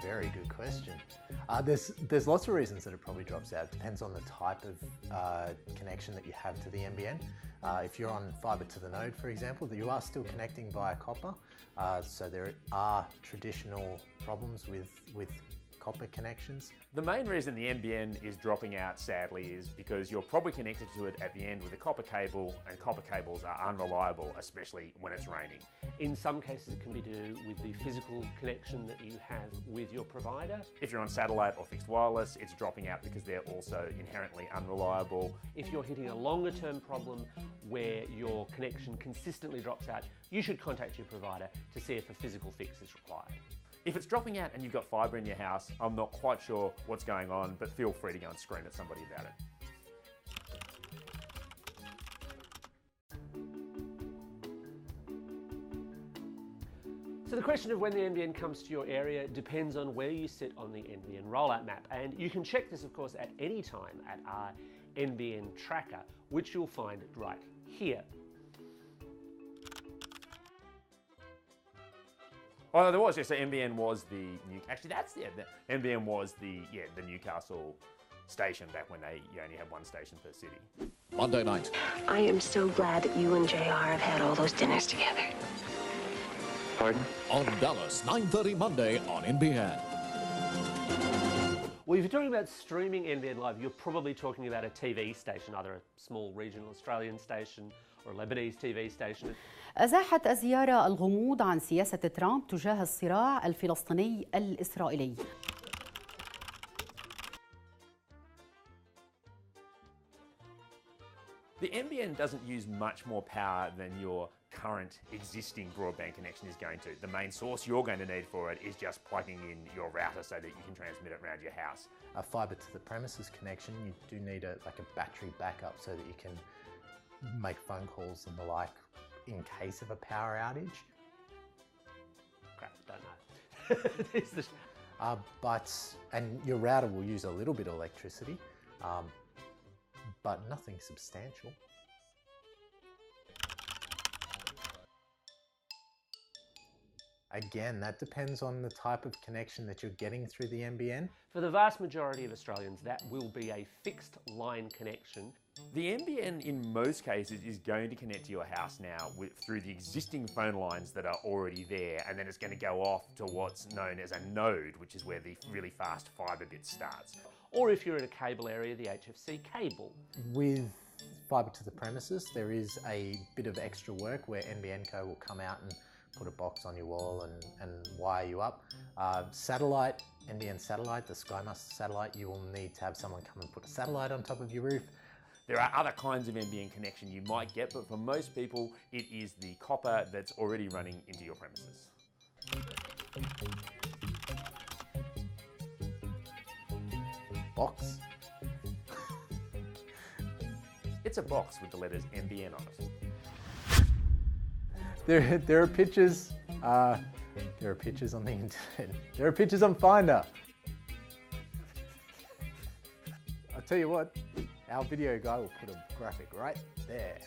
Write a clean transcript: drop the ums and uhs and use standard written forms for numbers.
Very good question. There's lots of reasons that it probably drops out. It depends on the type of connection that you have to the NBN. If you're on fibre to the node, for example, you are still connecting via copper. So there are traditional problems with copper connections. The main reason the NBN is dropping out, sadly, is because you're probably connected to it at the end with a copper cable, and copper cables are unreliable, especially when it's raining. In some cases it can be to do with the physical connection that you have with your provider. If you're on satellite or fixed wireless, it's dropping out because they're also inherently unreliable. If you're hitting a longer term problem where your connection consistently drops out, you should contact your provider to see if a physical fix is required. If it's dropping out and you've got fibre in your house, I'm not quite sure what's going on, but feel free to go and scream at somebody about it. So the question of when the NBN comes to your area depends on where you sit on the NBN rollout map, and you can check this of course at any time at our NBN tracker, which you'll find right here. Oh, there was, yes, so NBN was the NBN was the Newcastle station back when you only had one station per city. Monday night. I am so glad that you and JR have had all those dinners together. Pardon? On Dallas, 9:30 Monday on NBN. Well, if you're talking about streaming NBN Live, you're probably talking about a TV station, either a small regional Australian station or a Lebanese TV station. أزاحت الزيارة الغموض عن سياسة ترامب تجاه الصراع الفلسطيني الإسرائيلي. The NBN doesn't use much more power than your current existing broadband connection is going to. The main source you're going to need for it is just plugging in your router so that you can transmit it around your house. A fibre to the premises connection, you do need a battery backup so that you can make phone calls and the like in case of a power outage. Crap, don't know. And your router will use a little bit of electricity, but nothing substantial. Again, that depends on the type of connection that you're getting through the NBN. For the vast majority of Australians, that will be a fixed line connection. The NBN in most cases is going to connect to your house now through the existing phone lines that are already there, and then it's going to go off to what's known as a node, which is where the really fast fibre bit starts. Or if you're in a cable area, the HFC cable. With fibre to the premises, there is a bit of extra work where NBN Co will come out and put a box on your wall and wire you up. Satellite, NBN satellite, the SkyMaster satellite, you will need to have someone come and put a satellite on top of your roof. There are other kinds of NBN connection you might get, but for most people, it is the copper that's already running into your premises. Box? It's a box with the letters NBN on it. There are pictures. There are pictures on the internet. There are pictures on Finder. I'll tell you what, our video guy will put a graphic right there.